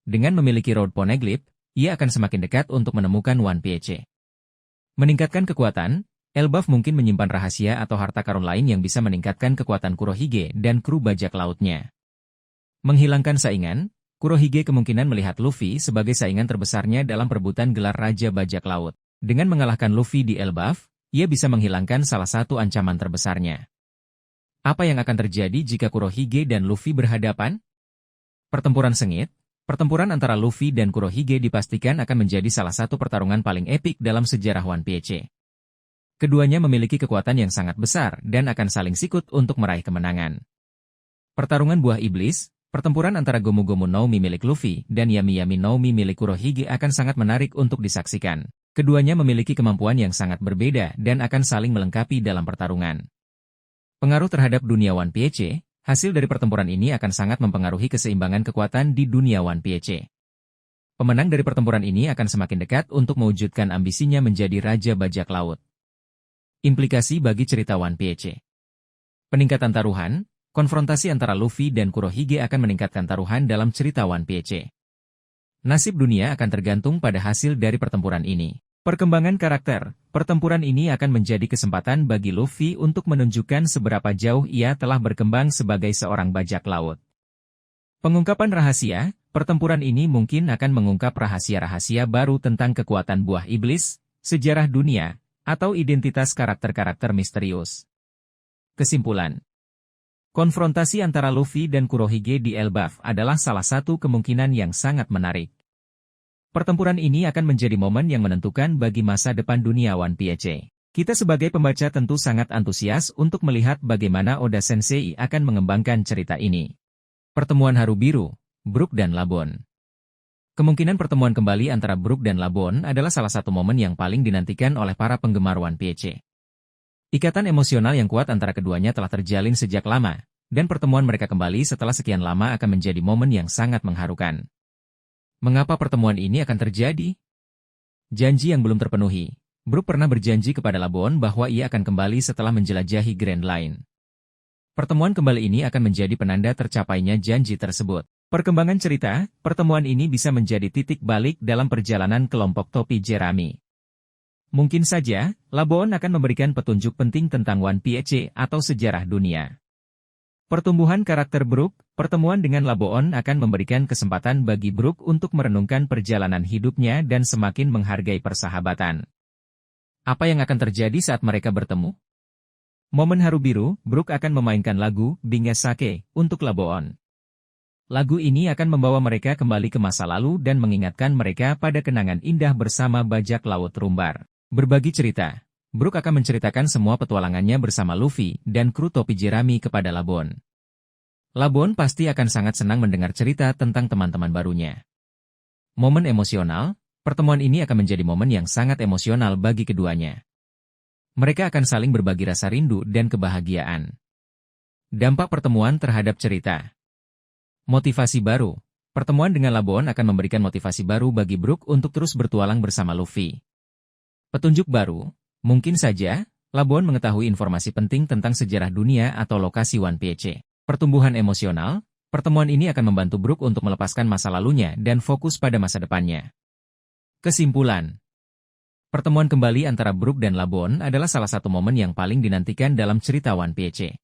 Dengan memiliki Road Poneglyph, ia akan semakin dekat untuk menemukan One Piece. Meningkatkan kekuatan, Elbaf mungkin menyimpan rahasia atau harta karun lain yang bisa meningkatkan kekuatan Kurohige dan kru bajak lautnya. Menghilangkan saingan, Kurohige kemungkinan melihat Luffy sebagai saingan terbesarnya dalam perebutan gelar Raja Bajak Laut. Dengan mengalahkan Luffy di Elbaf, ia bisa menghilangkan salah satu ancaman terbesarnya. Apa yang akan terjadi jika Kurohige dan Luffy berhadapan? Pertempuran sengit. Pertempuran antara Luffy dan Kurohige dipastikan akan menjadi salah satu pertarungan paling epik dalam sejarah One Piece. Keduanya memiliki kekuatan yang sangat besar dan akan saling sikut untuk meraih kemenangan. Pertarungan Buah Iblis. Pertempuran antara Gomu Gomu no Mi milik Luffy dan Yami Yami no Mi milik Kurohige akan sangat menarik untuk disaksikan. Keduanya memiliki kemampuan yang sangat berbeda dan akan saling melengkapi dalam pertarungan. Pengaruh terhadap dunia One Piece, hasil dari pertempuran ini akan sangat mempengaruhi keseimbangan kekuatan di dunia One Piece. Pemenang dari pertempuran ini akan semakin dekat untuk mewujudkan ambisinya menjadi Raja Bajak Laut. Implikasi bagi cerita One Piece. Peningkatan taruhan, konfrontasi antara Luffy dan Kurohige akan meningkatkan taruhan dalam cerita One Piece. Nasib dunia akan tergantung pada hasil dari pertempuran ini. Perkembangan karakter, pertempuran ini akan menjadi kesempatan bagi Luffy untuk menunjukkan seberapa jauh ia telah berkembang sebagai seorang bajak laut. Pengungkapan rahasia, pertempuran ini mungkin akan mengungkap rahasia-rahasia baru tentang kekuatan buah iblis, sejarah dunia, atau identitas karakter-karakter misterius. Kesimpulan. Konfrontasi antara Luffy dan Kurohige di Elbaf adalah salah satu kemungkinan yang sangat menarik. Pertempuran ini akan menjadi momen yang menentukan bagi masa depan dunia One Piece. Kita sebagai pembaca tentu sangat antusias untuk melihat bagaimana Oda Sensei akan mengembangkan cerita ini. Pertemuan Haru Biru, Brook dan Labon. Kemungkinan pertemuan kembali antara Brook dan Labon adalah salah satu momen yang paling dinantikan oleh para penggemar One Piece. Ikatan emosional yang kuat antara keduanya telah terjalin sejak lama, dan pertemuan mereka kembali setelah sekian lama akan menjadi momen yang sangat mengharukan. Mengapa pertemuan ini akan terjadi? Janji yang belum terpenuhi. Brook pernah berjanji kepada Labon bahwa ia akan kembali setelah menjelajahi Grand Line. Pertemuan kembali ini akan menjadi penanda tercapainya janji tersebut. Perkembangan cerita, pertemuan ini bisa menjadi titik balik dalam perjalanan kelompok topi Jerami. Mungkin saja, Labon akan memberikan petunjuk penting tentang One Piece atau sejarah dunia. Pertumbuhan karakter Brook, pertemuan dengan Labon akan memberikan kesempatan bagi Brook untuk merenungkan perjalanan hidupnya dan semakin menghargai persahabatan. Apa yang akan terjadi saat mereka bertemu? Momen Haru Biru, Brook akan memainkan lagu Binge Sake untuk Labon. Lagu ini akan membawa mereka kembali ke masa lalu dan mengingatkan mereka pada kenangan indah bersama bajak laut Rumbar. Berbagi cerita. Brook akan menceritakan semua petualangannya bersama Luffy dan kru topi Jerami kepada Labon. Labon pasti akan sangat senang mendengar cerita tentang teman-teman barunya. Momen emosional, pertemuan ini akan menjadi momen yang sangat emosional bagi keduanya. Mereka akan saling berbagi rasa rindu dan kebahagiaan. Dampak pertemuan terhadap cerita. Motivasi baru. Pertemuan dengan Labon akan memberikan motivasi baru bagi Brook untuk terus bertualang bersama Luffy. Petunjuk baru. Mungkin saja, Labon mengetahui informasi penting tentang sejarah dunia atau lokasi One Piece. Pertumbuhan emosional, pertemuan ini akan membantu Brook untuk melepaskan masa lalunya dan fokus pada masa depannya. Kesimpulan. Pertemuan kembali antara Brook dan Labon adalah salah satu momen yang paling dinantikan dalam cerita One Piece.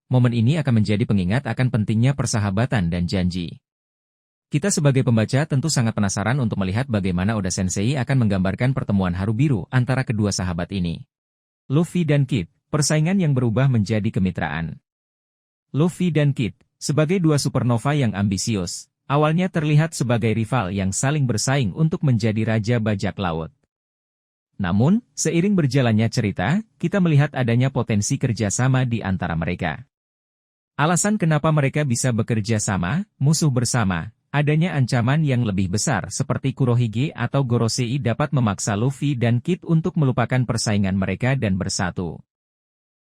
Momen ini akan menjadi pengingat akan pentingnya persahabatan dan janji. Kita sebagai pembaca tentu sangat penasaran untuk melihat bagaimana Oda Sensei akan menggambarkan pertemuan Haru Biru antara kedua sahabat ini. Luffy dan Kid, persaingan yang berubah menjadi kemitraan. Luffy dan Kid, sebagai dua supernova yang ambisius, awalnya terlihat sebagai rival yang saling bersaing untuk menjadi Raja Bajak Laut. Namun, seiring berjalannya cerita, kita melihat adanya potensi kerjasama di antara mereka. Alasan kenapa mereka bisa bekerja sama, musuh bersama, adanya ancaman yang lebih besar seperti Kurohige atau Gorosei dapat memaksa Luffy dan Kid untuk melupakan persaingan mereka dan bersatu.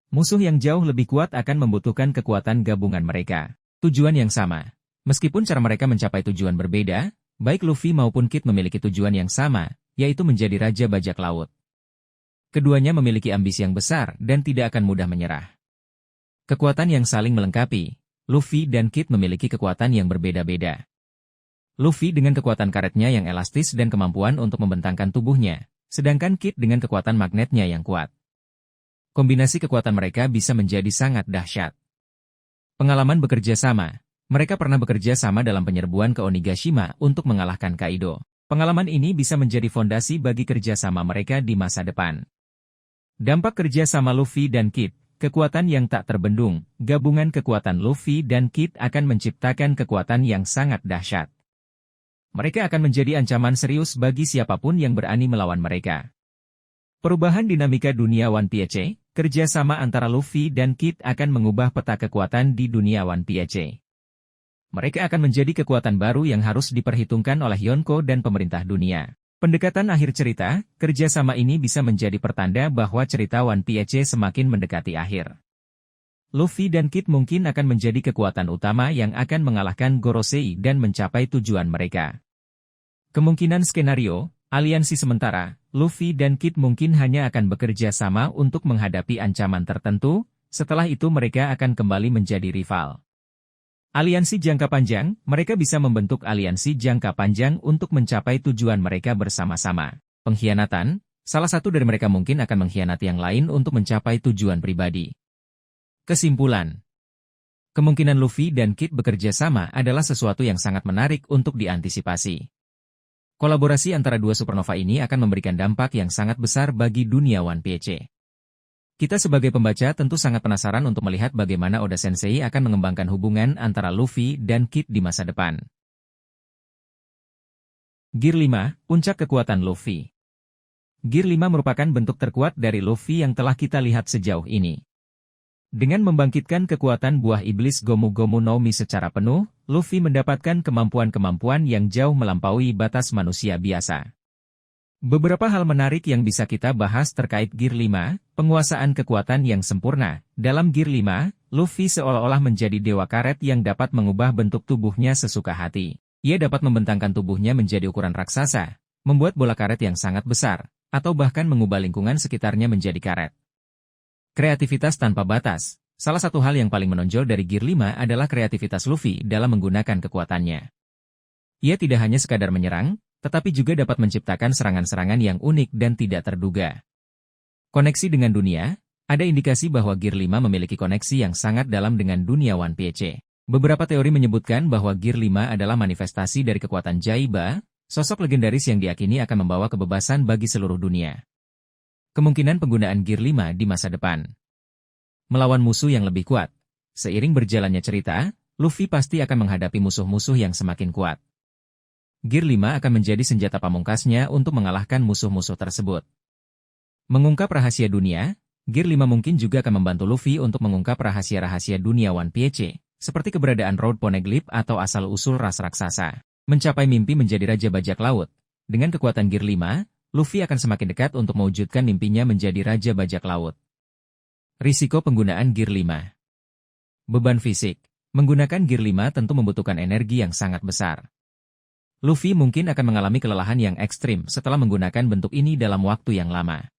Musuh yang jauh lebih kuat akan membutuhkan kekuatan gabungan mereka. Tujuan yang sama. Meskipun cara mereka mencapai tujuan berbeda, baik Luffy maupun Kid memiliki tujuan yang sama, yaitu menjadi Raja Bajak Laut. Keduanya memiliki ambisi yang besar dan tidak akan mudah menyerah. Kekuatan yang saling melengkapi. Luffy dan Kid memiliki kekuatan yang berbeda-beda. Luffy dengan kekuatan karetnya yang elastis dan kemampuan untuk membentangkan tubuhnya, sedangkan Kid dengan kekuatan magnetnya yang kuat. Kombinasi kekuatan mereka bisa menjadi sangat dahsyat. Pengalaman bekerja sama. Mereka pernah bekerja sama dalam penyerbuan ke Onigashima untuk mengalahkan Kaido. Pengalaman ini bisa menjadi fondasi bagi kerjasama mereka di masa depan. Dampak kerja sama Luffy dan Kid. kekuatan yang tak terbendung. Gabungan kekuatan Luffy dan Kid akan menciptakan kekuatan yang sangat dahsyat. Mereka akan menjadi ancaman serius bagi siapapun yang berani melawan mereka. Perubahan dinamika dunia One Piece, kerjasama antara Luffy dan Kid akan mengubah peta kekuatan di dunia One Piece. Mereka akan menjadi kekuatan baru yang harus diperhitungkan oleh Yonko dan pemerintah dunia. Pendekatan akhir cerita, kerjasama ini bisa menjadi pertanda bahwa cerita One Piece semakin mendekati akhir. Luffy dan Kid mungkin akan menjadi kekuatan utama yang akan mengalahkan Gorosei dan mencapai tujuan mereka. Kemungkinan skenario, aliansi sementara, Luffy dan Kid mungkin hanya akan bekerja sama untuk menghadapi ancaman tertentu, setelah itu mereka akan kembali menjadi rival. Aliansi jangka panjang, mereka bisa membentuk aliansi jangka panjang untuk mencapai tujuan mereka bersama-sama. Pengkhianatan, salah satu dari mereka mungkin akan mengkhianati yang lain untuk mencapai tujuan pribadi. Kesimpulan. Kemungkinan Luffy dan Kid bekerja sama adalah sesuatu yang sangat menarik untuk diantisipasi. Kolaborasi antara dua supernova ini akan memberikan dampak yang sangat besar bagi dunia One Piece. Kita sebagai pembaca tentu sangat penasaran untuk melihat bagaimana Oda Sensei akan mengembangkan hubungan antara Luffy dan Kid di masa depan. Gear 5, Puncak Kekuatan Luffy. Gear 5 merupakan bentuk terkuat dari Luffy yang telah kita lihat sejauh ini. Dengan membangkitkan kekuatan buah iblis Gomu Gomu no Mi secara penuh, Luffy mendapatkan kemampuan-kemampuan yang jauh melampaui batas manusia biasa. Beberapa hal menarik yang bisa kita bahas terkait Gear 5, penguasaan kekuatan yang sempurna. Dalam Gear 5, Luffy seolah-olah menjadi dewa karet yang dapat mengubah bentuk tubuhnya sesuka hati. Ia dapat membentangkan tubuhnya menjadi ukuran raksasa, membuat bola karet yang sangat besar, atau bahkan mengubah lingkungan sekitarnya menjadi karet. Kreativitas tanpa batas. Salah satu hal yang paling menonjol dari Gear 5 adalah kreativitas Luffy dalam menggunakan kekuatannya. Ia tidak hanya sekadar menyerang, tetapi juga dapat menciptakan serangan-serangan yang unik dan tidak terduga. Koneksi dengan dunia, ada indikasi bahwa Gear 5 memiliki koneksi yang sangat dalam dengan dunia One Piece. Beberapa teori menyebutkan bahwa Gear 5 adalah manifestasi dari kekuatan Jaiba, sosok legendaris yang diyakini akan membawa kebebasan bagi seluruh dunia. Kemungkinan penggunaan Gear 5 di masa depan. Melawan musuh yang lebih kuat. Seiring berjalannya cerita, Luffy pasti akan menghadapi musuh-musuh yang semakin kuat. Gear 5 akan menjadi senjata pamungkasnya untuk mengalahkan musuh-musuh tersebut. Mengungkap rahasia dunia, Gear 5 mungkin juga akan membantu Luffy untuk mengungkap rahasia-rahasia dunia One Piece, seperti keberadaan Road Poneglyph atau asal-usul ras raksasa. Mencapai mimpi menjadi Raja Bajak Laut. Dengan kekuatan Gear 5, Luffy akan semakin dekat untuk mewujudkan mimpinya menjadi Raja Bajak Laut. Risiko penggunaan Gear 5. Beban fisik. Menggunakan Gear 5 tentu membutuhkan energi yang sangat besar. Luffy mungkin akan mengalami kelelahan yang ekstrim setelah menggunakan bentuk ini dalam waktu yang lama.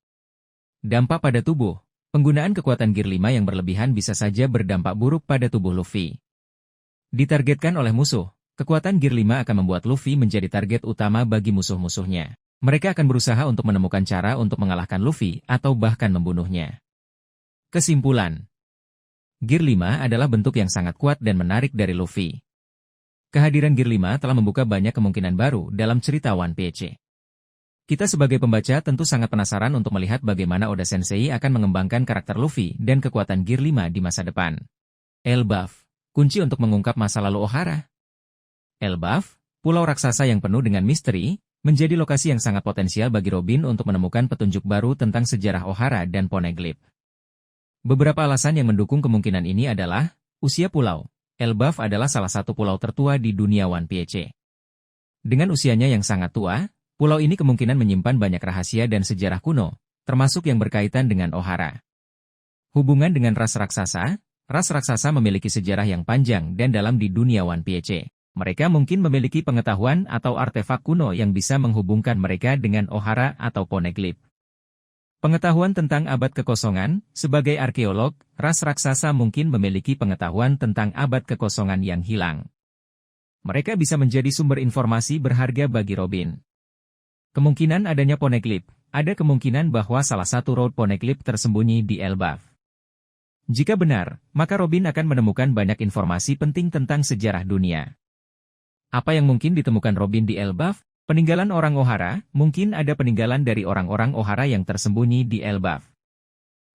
Dampak pada tubuh. Penggunaan kekuatan Gear 5 yang berlebihan bisa saja berdampak buruk pada tubuh Luffy. Ditargetkan oleh musuh, kekuatan Gear 5 akan membuat Luffy menjadi target utama bagi musuh-musuhnya. Mereka akan berusaha untuk menemukan cara untuk mengalahkan Luffy atau bahkan membunuhnya. Kesimpulan. Gear 5 adalah bentuk yang sangat kuat dan menarik dari Luffy. Kehadiran Gear 5 telah membuka banyak kemungkinan baru dalam cerita One Piece. Kita sebagai pembaca tentu sangat penasaran untuk melihat bagaimana Oda Sensei akan mengembangkan karakter Luffy dan kekuatan Gear 5 di masa depan. Elbaf, kunci untuk mengungkap masa lalu Ohara. Elbaf, pulau raksasa yang penuh dengan misteri, menjadi lokasi yang sangat potensial bagi Robin untuk menemukan petunjuk baru tentang sejarah Ohara dan Poneglyph. Beberapa alasan yang mendukung kemungkinan ini adalah, usia pulau. Elbaf adalah salah satu pulau tertua di dunia One Piece. Dengan usianya yang sangat tua, pulau ini kemungkinan menyimpan banyak rahasia dan sejarah kuno, termasuk yang berkaitan dengan Ohara. Hubungan dengan ras raksasa memiliki sejarah yang panjang dan dalam di dunia One Piece. Mereka mungkin memiliki pengetahuan atau artefak kuno yang bisa menghubungkan mereka dengan Ohara atau Poneglyph. Pengetahuan tentang abad kekosongan, sebagai arkeolog, ras raksasa mungkin memiliki pengetahuan tentang abad kekosongan yang hilang. Mereka bisa menjadi sumber informasi berharga bagi Robin. Kemungkinan adanya Poneglyph. Ada kemungkinan bahwa salah satu Road Poneglyph tersembunyi di Elbaf. Jika benar, maka Robin akan menemukan banyak informasi penting tentang sejarah dunia. Apa yang mungkin ditemukan Robin di Elbaf? Peninggalan orang Ohara, mungkin ada peninggalan dari orang-orang Ohara yang tersembunyi di Elbaf.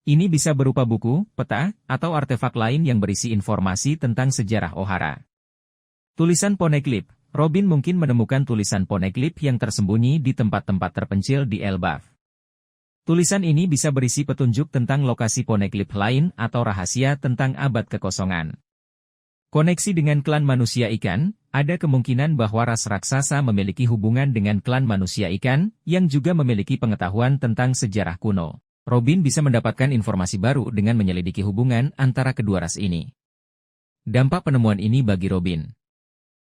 Ini bisa berupa buku, peta, atau artefak lain yang berisi informasi tentang sejarah Ohara. Tulisan Poneglyph. Robin mungkin menemukan tulisan Poneglyph yang tersembunyi di tempat-tempat terpencil di Elbaf. Tulisan ini bisa berisi petunjuk tentang lokasi Poneglyph lain atau rahasia tentang abad kekosongan. Koneksi dengan klan manusia ikan, ada kemungkinan bahwa ras raksasa memiliki hubungan dengan klan manusia ikan, yang juga memiliki pengetahuan tentang sejarah kuno. Robin bisa mendapatkan informasi baru dengan menyelidiki hubungan antara kedua ras ini. Dampak penemuan ini bagi Robin.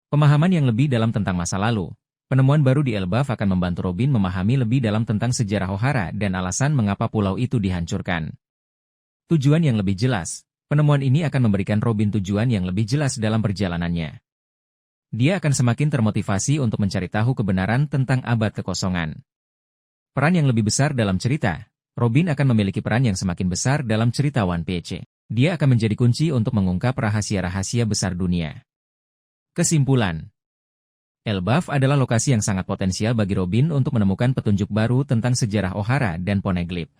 Pemahaman yang lebih dalam tentang masa lalu. Penemuan baru di Elbaf akan membantu Robin memahami lebih dalam tentang sejarah Ohara dan alasan mengapa pulau itu dihancurkan. Tujuan yang lebih jelas. Penemuan ini akan memberikan Robin tujuan yang lebih jelas dalam perjalanannya. Dia akan semakin termotivasi untuk mencari tahu kebenaran tentang abad kekosongan. Peran yang lebih besar dalam cerita. Robin akan memiliki peran yang semakin besar dalam cerita One Piece. Dia akan menjadi kunci untuk mengungkap rahasia-rahasia besar dunia. Kesimpulan. Elbaf adalah lokasi yang sangat potensial bagi Robin untuk menemukan petunjuk baru tentang sejarah Ohara dan Poneglyph.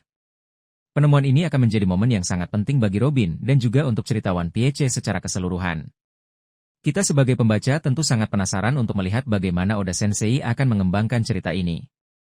Penemuan ini akan menjadi momen yang sangat penting bagi Robin dan juga untuk cerita One Piece secara keseluruhan. Kita sebagai pembaca tentu sangat penasaran untuk melihat bagaimana Oda Sensei akan mengembangkan cerita ini.